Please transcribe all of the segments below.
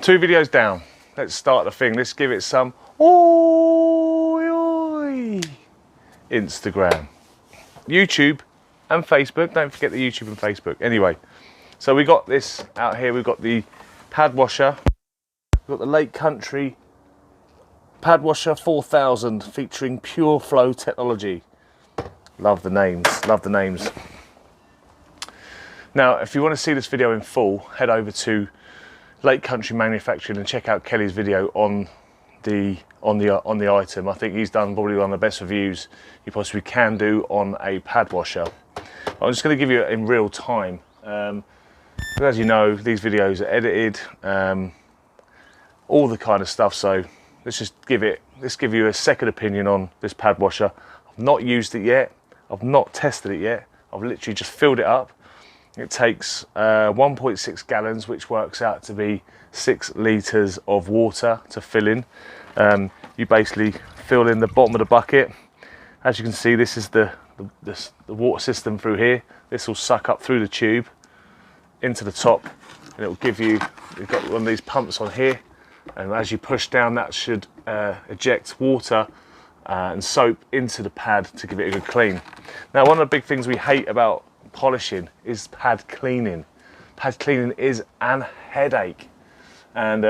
2 videos down. Let's start the thing. Let's give it some oi, oi. Instagram, YouTube and Facebook. Don't forget the YouTube and Facebook. Anyway, so we got this out here. We've got the pad washer. We've got the Lake Country Pad Washer 4000 featuring Pure Flow technology. Love the names, love the names. Now, if you want to see this video in full, head over to Lake Country Manufacturing and check out Kelly's video on the item. I think he's done probably one of the best reviews you possibly can do on a pad washer. I'm just going to give you it in real time. But as you know, these videos are edited, all the kind of stuff. So let's give you a second opinion on this pad washer. I've not used it yet. I've not tested it yet. I've literally just filled it up. It takes 1.6 gallons, which works out to be 6 litres of water to fill in. You basically fill in the bottom of the bucket. As you can see, this is the water system through here. This will suck up through the tube into the top, and it will give you, you've got one of these pumps on here, and as you push down, that should eject water and soap into the pad to give it a good clean. Now, one of the big things we hate about polishing is pad cleaning. Pad cleaning is an headache, and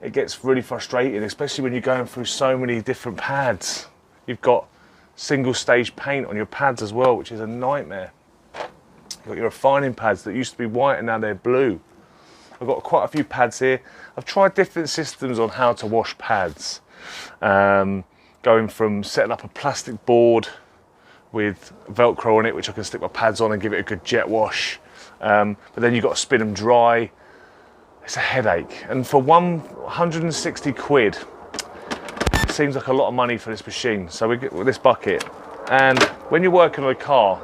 it gets really frustrating, especially when you're going through so many different pads. You've got single stage paint on your pads as well, which is a nightmare. You've got your refining pads that used to be white and now they're blue. I've got quite a few pads here. I've tried different systems on how to wash pads, going from setting up a plastic board with Velcro on it, which I can stick my pads on and give it a good jet wash. But then you've got to spin them dry. It's a headache. And for 160 quid, it seems like a lot of money for this machine. So we get this bucket. And when you're working on a car,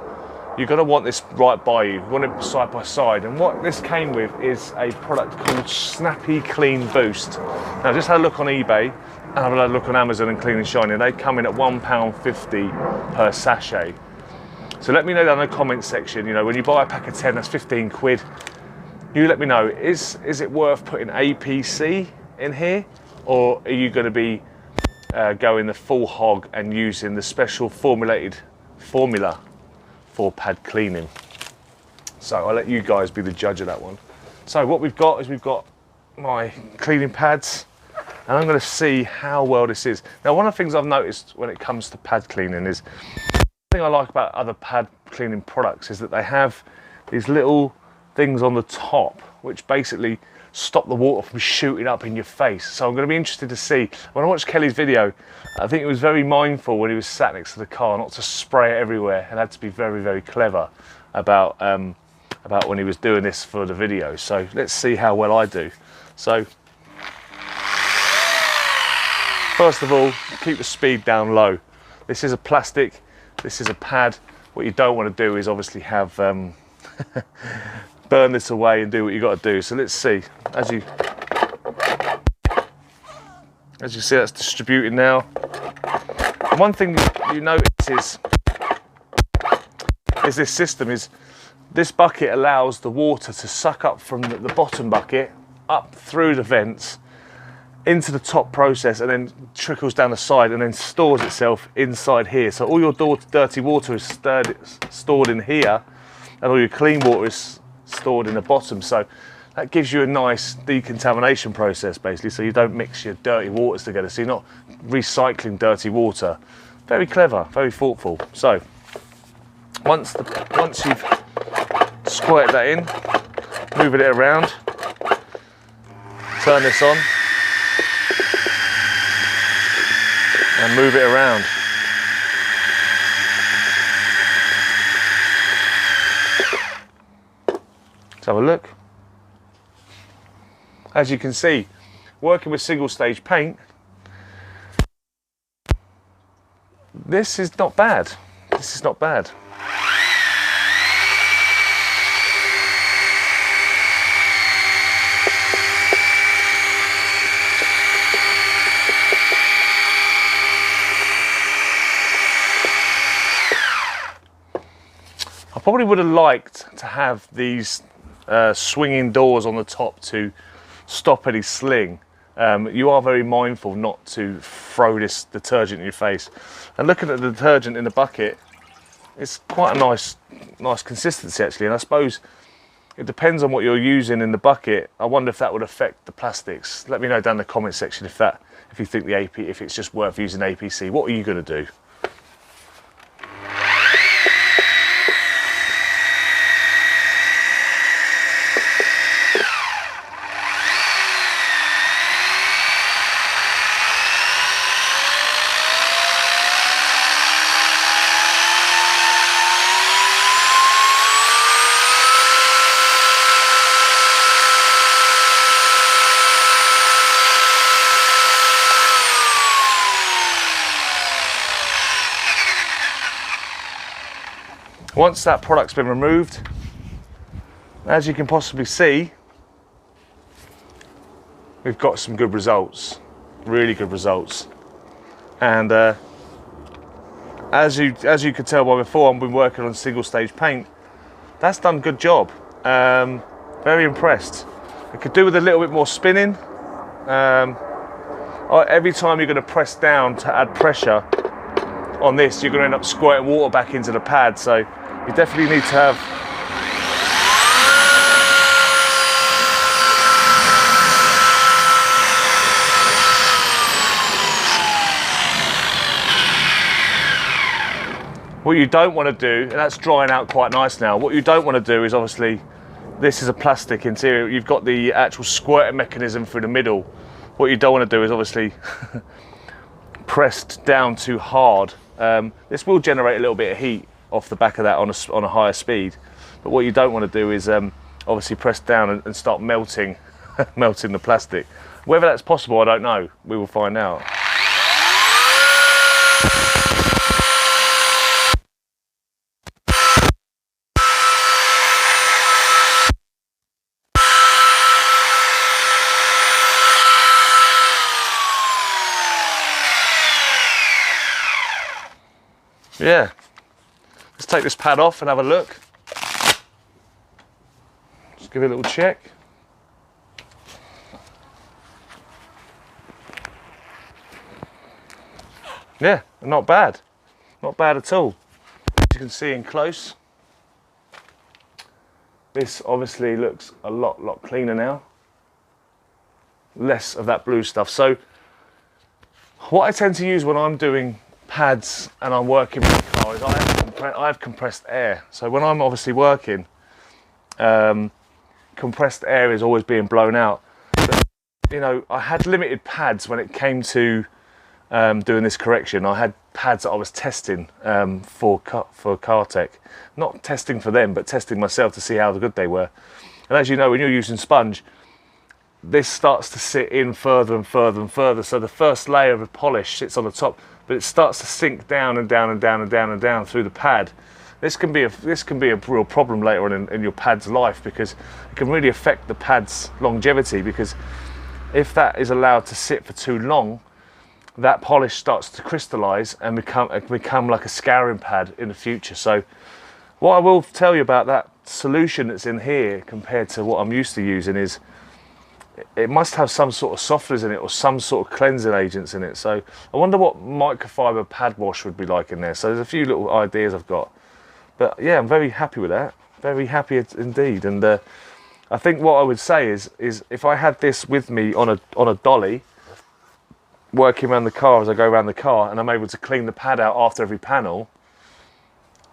you're gonna want this right by you. You want it side by side. And what this came with is a product called Snappy Clean Boost. Now, just had a look on eBay, and I've had a look on Amazon and Clean and Shiny. They come in at £1.50 per sachet. So let me know down in the comments section, you know, when you buy a pack of 10, that's 15 quid. You let me know, is it worth putting APC in here? Or are you gonna be going the full hog and using the special formulated formula for pad cleaning? So I'll let you guys be the judge of that one. So what we've got is we've got my cleaning pads, and I'm going to see how well this is. Now, one of the things I've noticed when it comes to pad cleaning is, the thing I like about other pad cleaning products is that they have these little things on the top which basically stop the water from shooting up in your face. So I'm going to be interested to see. When I watched Kelly's video, I think he was very mindful when he was sat next to the car not to spray it everywhere, and had to be very, very clever about when he was doing this for the video. So let's see how well I do. So first of all, keep the speed down low. This is a plastic, this is a pad. What you don't want to do is obviously have burn this away and do what you got to do. So let's see. As you see, that's distributing now. And one thing you notice is this system is, this bucket allows the water to suck up from the bottom bucket up through the vents into the top process, and then trickles down the side and then stores itself inside here. So all your dirty water is stored in here, and all your clean water is stored in the bottom. So that gives you a nice decontamination process, basically, so you don't mix your dirty waters together, so you're not recycling dirty water. Very clever, very thoughtful. So once you've squirted that in, moving it around, turn this on and move it around. Let's have a look. As you can see, working with single stage paint, this is not bad. This is not bad. I probably would have liked to have these swinging doors on the top to stop any sling, you are very mindful not to throw this detergent in your face. And looking at the detergent in the bucket, it's quite a nice consistency actually. And I suppose it depends on what you're using in the bucket. I wonder if that would affect the plastics. Let me know down in the comment section if you think if it's just worth using APC. What are you going to do? Once that product's been removed, as you can possibly see, we've got some good results, really good results. And as you could tell by before, I've been working on single stage paint. That's done a good job. Very impressed. I could do with a little bit more spinning. Every time you're going to press down to add pressure on this, you're going to end up squirting water back into the pad. So you definitely need to have what you don't want to do, and that's drying out quite nice now. What you don't want to do is, obviously, this is a plastic interior. You've got the actual squirting mechanism through the middle. What you don't want to do is obviously pressed down too hard. This will generate a little bit of heat off the back of that on a higher speed, but what you don't want to do is obviously press down and start melting melting the plastic. Whether that's possible, I don't know. We will find out. Yeah. Let's take this pad off and have a look. Just give it a little check. Yeah, not bad. Not bad at all. As you can see in close, this obviously looks a lot cleaner now. Less of that blue stuff. So what I tend to use when I'm doing pads and I'm working with the car is I have compressed air. So when I'm obviously working, compressed air is always being blown out. But, you know, I had limited pads when it came to doing this correction. I had pads that I was testing for Cartec, not testing for them, but testing myself to see how good they were. And as you know, when you're using sponge, this starts to sit in further and further and further. So the first layer of the polish sits on the top, but it starts to sink down and down and down and down and down through the pad. This can be a real problem later on in your pad's life, because it can really affect the pad's longevity, because if that is allowed to sit for too long, that polish starts to crystallize and become like a scouring pad in the future. So what I will tell you about that solution that's in here compared to what I'm used to using is it must have some sort of softeners in it or some sort of cleansing agents in it. So I wonder what microfiber pad wash would be like in there. So there's a few little ideas I've got. But yeah, I'm very happy with that. Very happy indeed. And I think what I would say is if I had this with me on a dolly, working around the car as I go around the car, and I'm able to clean the pad out after every panel,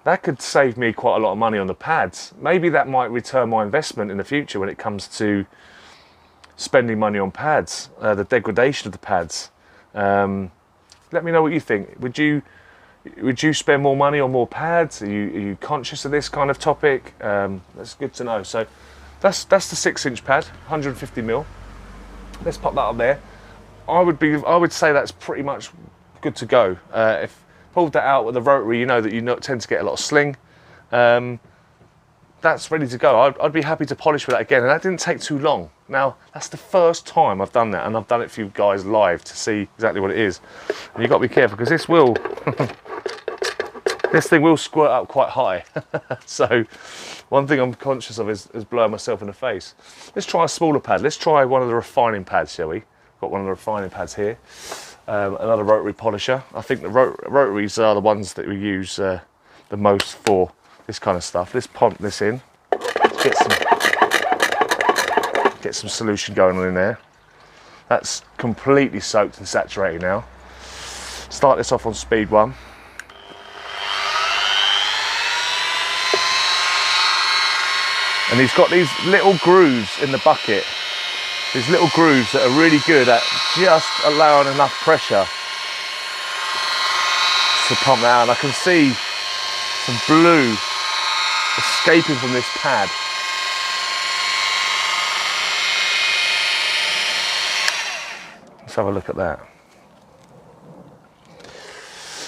that could save me quite a lot of money on the pads. Maybe that might return my investment in the future when it comes to spending money on pads, the degradation of the pads. Let me know what you think. Would you spend more money on more pads? Are you conscious of this kind of topic? That's good to know. So that's the 6-inch pad, 150mm. Let's pop that up there. I would say that's pretty much good to go. If pulled that out with a rotary, you know that you tend to get a lot of sling. That's ready to go. I'd be happy to polish with that again, and that didn't take too long. Now, that's the first time I've done that, and I've done it for you guys live to see exactly what it is. And you've got to be careful, because this will this thing will squirt up quite high. So one thing I'm conscious of is blowing myself in the face. Let's try a smaller pad. Let's try one of the refining pads, shall we? Got one of the refining pads here. Another rotary polisher. I think the rotaries are the ones that we use the most for this kind of stuff. Let's pump this in. Let's get some solution going on in there. That's completely soaked and saturated now. Start this off on speed 1. And he's got these little grooves in the bucket. These little grooves that are really good at just allowing enough pressure to pump that out. And I can see some blue escaping from this pad. Let's have a look at that.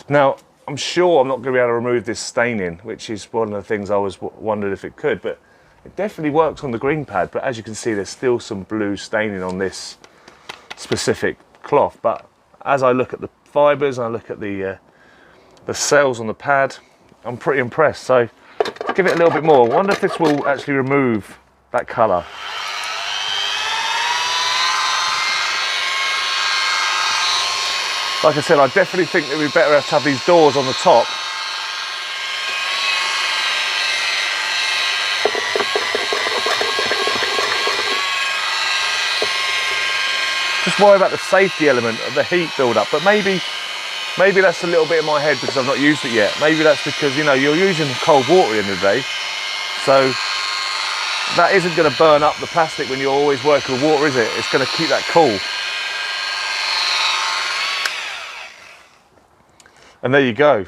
Now, I'm sure I'm not going to be able to remove this staining, which is one of the things I was wondering if it could, but it definitely works on the green pad. But as you can see, there's still some blue staining on this specific cloth. But as I look at the fibres, I look at the cells on the pad, I'm pretty impressed. So give it a little bit more. I wonder if this will actually remove that colour. Like I said, I definitely think that we'd better have to have these doors on the top. Just worry about the safety element of the heat build-up, but maybe that's a little bit in my head because I've not used it yet. Maybe that's because, you know, you're using cold water in the day, so that isn't going to burn up the plastic when you're always working with water, is it? It's going to keep that cool. And there you go.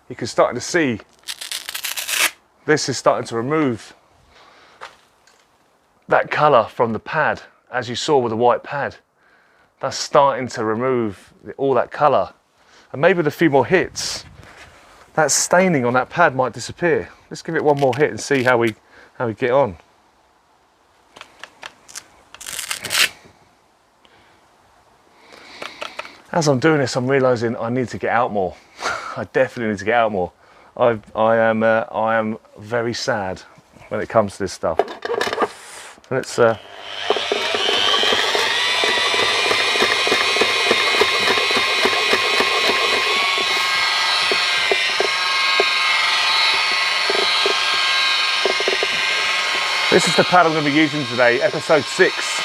You can start to see this is starting to remove that colour from the pad, as you saw with the white pad. That's starting to remove all that colour. And maybe with a few more hits, that staining on that pad might disappear. Let's give it one more hit and see how we get on. As I'm doing this, I'm realising I need to get out more. I definitely need to get out more. I am very sad when it comes to this stuff. Let's this is the pad I'm going to be using today. Episode 6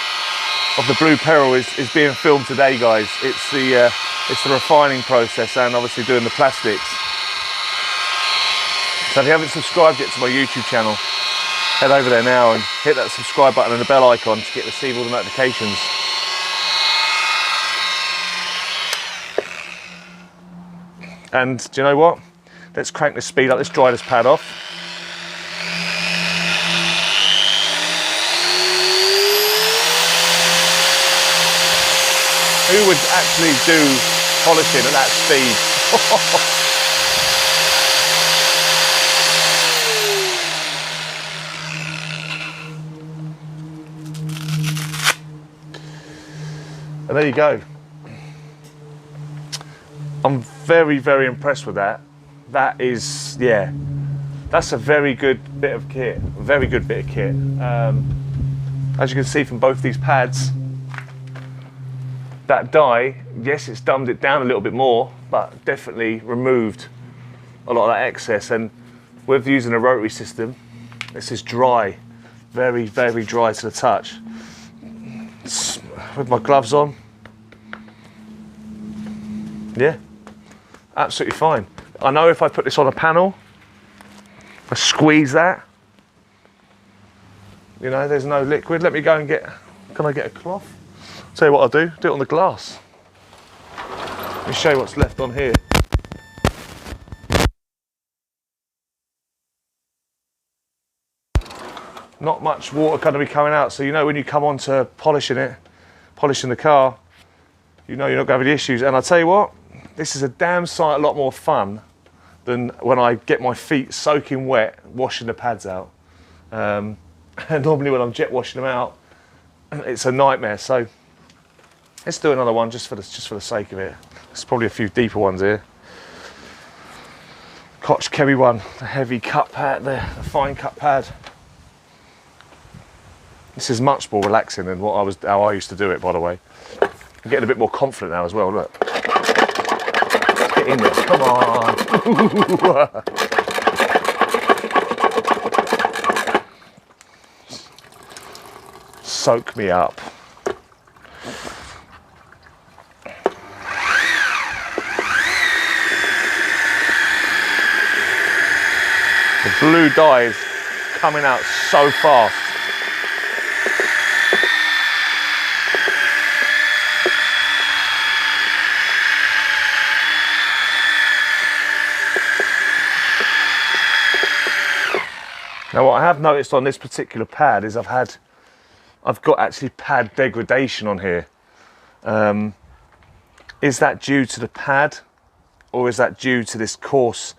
of the Blue Peril is being filmed today, guys. It's the refining process and obviously doing the plastics. So if you haven't subscribed yet to my YouTube channel, head over there now and hit that subscribe button and the bell icon to receive all the notifications. And do you know what? Let's crank this speed up. Let's dry this pad off. Who would actually do polishing at that speed? And there you go. I'm very, very impressed with that. That is, yeah, that's a very good bit of kit. A very good bit of kit. As you can see from both these pads, that dye, yes, it's dumbed it down a little bit more, but definitely removed a lot of that excess. And with using a rotary system, this is dry, very, very dry to the touch. With my gloves on, yeah, absolutely fine. I know if I put this on a panel, I squeeze that, you know, there's no liquid. Let me go and can I get a cloth? Tell you what I'll do it on the glass. Let me show you what's left on here. Not much water going to be coming out, so you know when you come on to polishing the car, you know you're not going to have any issues. And I'll tell you what, this is a damn sight a lot more fun than when I get my feet soaking wet washing the pads out. And normally when I'm jet washing them out, it's a nightmare. So let's do another one just for the sake of it. There's probably a few deeper ones here. Koch Chemie one, the heavy cut pad there, the fine cut pad. This is much more relaxing than how I used to do it, by the way. I'm getting a bit more confident now as well, look. Let's get in there, come on. Soak me up. The blue dye is coming out so fast. Now what I have noticed on this particular pad is I've got actually pad degradation on here. Is that due to the pad, or is that due to this coarse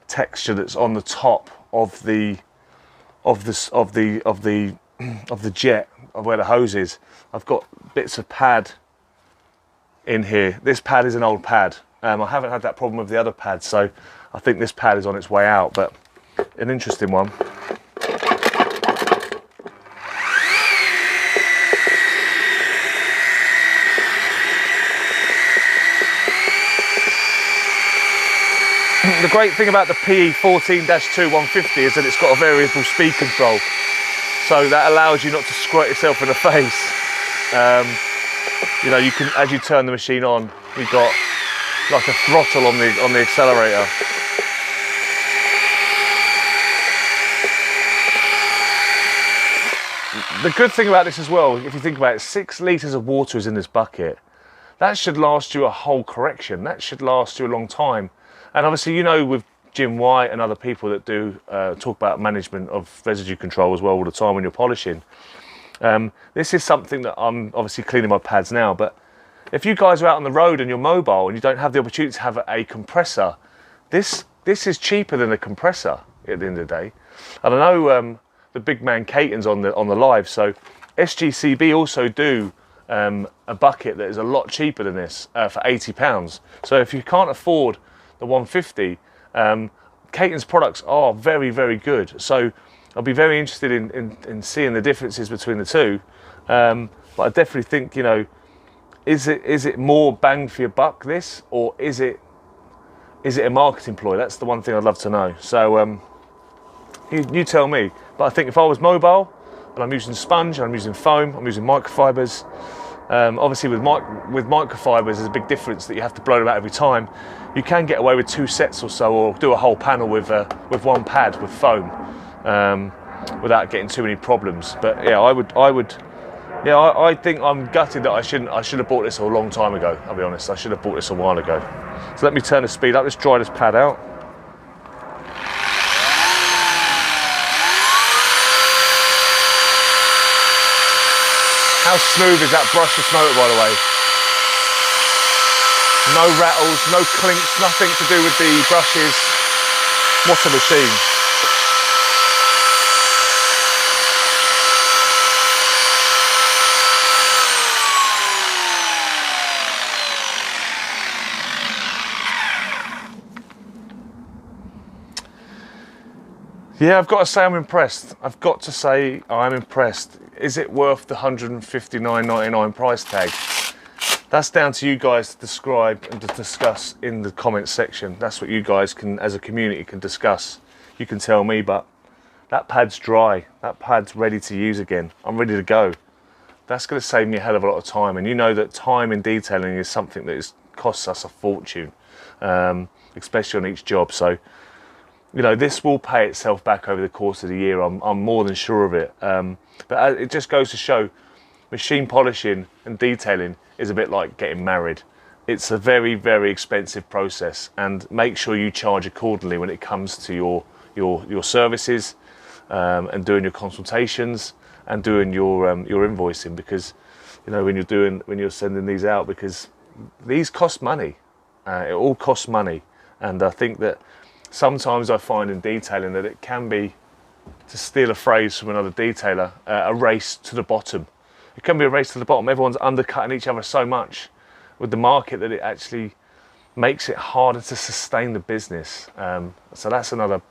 texture that's on the top of the jet of where the hose is? I've got bits of pad in here. This pad is an old pad. I haven't had that problem with the other pads, so I think this pad is on its way out, but an interesting one. The great thing about the PE 14-2 150 is that it's got a variable speed control, so that allows you not to squirt yourself in the face. You know, you can, as you turn the machine on, you've got like a throttle on the accelerator. The good thing about this as well, if you think about it, 6 litres of water is in this bucket. That should last you a whole correction. That should last you a long time. And obviously, you know, with Jim White and other people that do talk about management of residue control as well all the time when you're polishing. This is something that I'm obviously cleaning my pads now, but if you guys are out on the road and you're mobile and you don't have the opportunity to have a compressor, this is cheaper than a compressor at the end of the day. And I know the big man Caton's on the live, so SGCB also do a bucket that is a lot cheaper than this for £80. So if you can't afford the 150, Caton's products are very, very good. So I'll be very interested in seeing the differences between the two. But I definitely think, you know, is it more bang for your buck, this, or is it a marketing ploy? That's the one thing I'd love to know. So you tell me. But I think if I was mobile and I'm using sponge, and I'm using foam, I'm using microfibers. Obviously with microfibers there's a big difference that you have to blow them out every time. You can get away with 2 sets or so, or do a whole panel with one pad with foam without getting too many problems. But yeah, I think I'm gutted that I should have bought this a long time ago. I'll be honest, I should have bought this a while ago. So let me turn the speed up. Let's dry this pad out. How smooth is that brushless motor, by the way? No rattles, no clinks, nothing to do with the brushes. What a machine. Yeah, I've got to say I'm impressed. I've got to say I'm impressed. Is it worth the $159.99 price tag? That's down to you guys to describe and to discuss in the comments section. That's what you guys can, as a community, can discuss. You can tell me, but that pad's dry. That pad's ready to use again. I'm ready to go. That's going to save me a hell of a lot of time. And you know that time in detailing is something that costs us a fortune, especially on each job. So, you know, this will pay itself back over the course of the year. I'm more than sure of it. But it just goes to show, machine polishing and detailing is a bit like getting married. It's a very, very expensive process, and make sure you charge accordingly when it comes to your services and doing your consultations and doing your invoicing, because you know when you're sending these out, because these cost money. It all costs money, and I think that sometimes I find in detailing that it can be, to steal a phrase from another detailer, a race to the bottom. It can be a race to the bottom. Everyone's undercutting each other so much with the market that it actually makes it harder to sustain the business. So that's another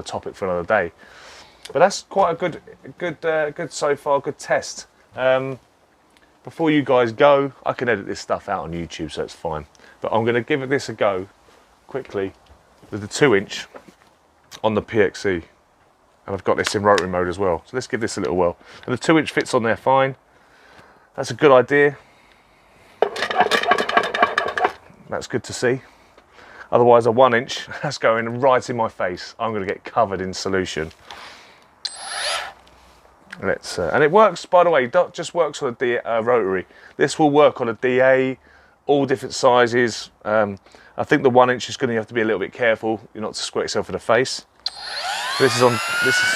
topic for another day. But that's quite a good so far, good test. Before you guys go, I can edit this stuff out on YouTube, so it's fine. But I'm going to give this a go quickly with the 2-inch on the PXE. And I've got this in rotary mode as well. So let's give this a little whirl. And the 2-inch fits on there fine. That's a good idea. That's good to see. Otherwise a 1-inch, that's going right in my face. I'm going to get covered in solution. Let's and it works, by the way. It just works on a rotary. This will work on a DA, all different sizes. I think the 1-inch is going to have to be a little bit careful, you're not to squirt yourself in the face. This is on. This is.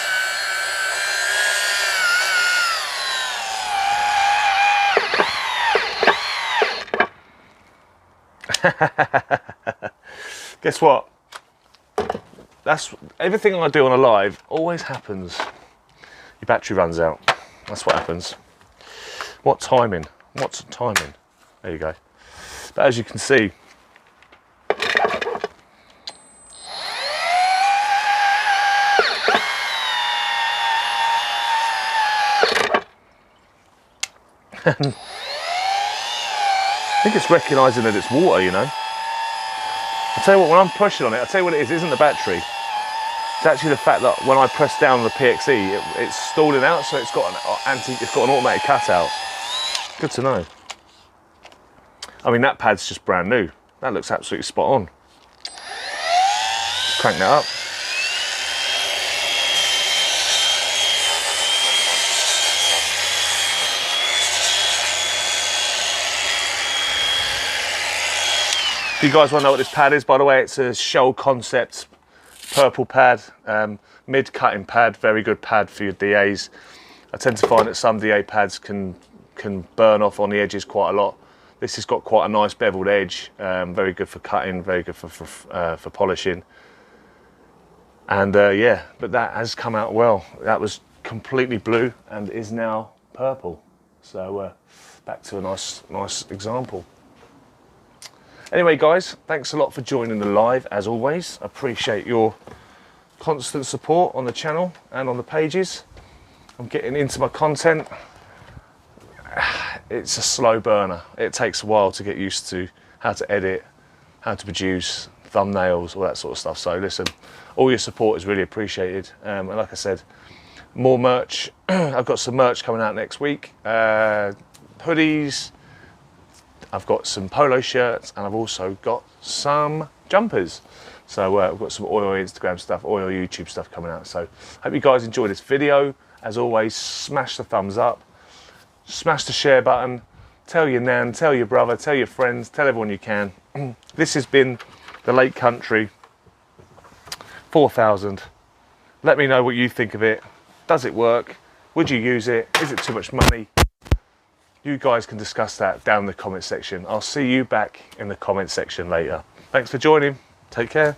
Guess what? That's everything I do on a live always happens. Your battery runs out. That's what happens. What timing? What's timing? There you go. But as you can see, I think it's recognising that it's water, you know. I'll tell you what, when I'm pushing on it, I'll tell you what it is, it isn't the battery. It's actually the fact that when I press down on the PXE, it's stalling out, so it's got an automatic cutout. Good to know. I mean, that pad's just brand new. That looks absolutely spot on. Let's crank that up. If you guys want to know what this pad is, by the way, it's a Shell Concept purple pad, mid-cutting pad, very good pad for your DAs. I tend to find that some DA pads can burn off on the edges quite a lot. This has got quite a nice beveled edge, very good for cutting, very good for polishing. And yeah, but that has come out well. That was completely blue and is now purple. So back to a nice example. Anyway, guys, thanks a lot for joining the live, as always. I appreciate your constant support on the channel and on the pages. I'm getting into my content. It's a slow burner. It takes a while to get used to how to edit, how to produce, thumbnails, all that sort of stuff. So listen, all your support is really appreciated. And like I said, more merch. I've got some merch coming out next week. Hoodies. I've got some polo shirts, and I've also got some jumpers. So I've got some oil Instagram stuff, oil YouTube stuff coming out. So hope you guys enjoyed this video. As always, smash the thumbs up, smash the share button, tell your nan, tell your brother, tell your friends, tell everyone you can. This has been the Lake Country 4000. Let me know what you think of it. Does it work? Would you use it? Is it too much money? You guys can discuss that down in the comment section. I'll see you back in the comment section later. Thanks for joining. Take care.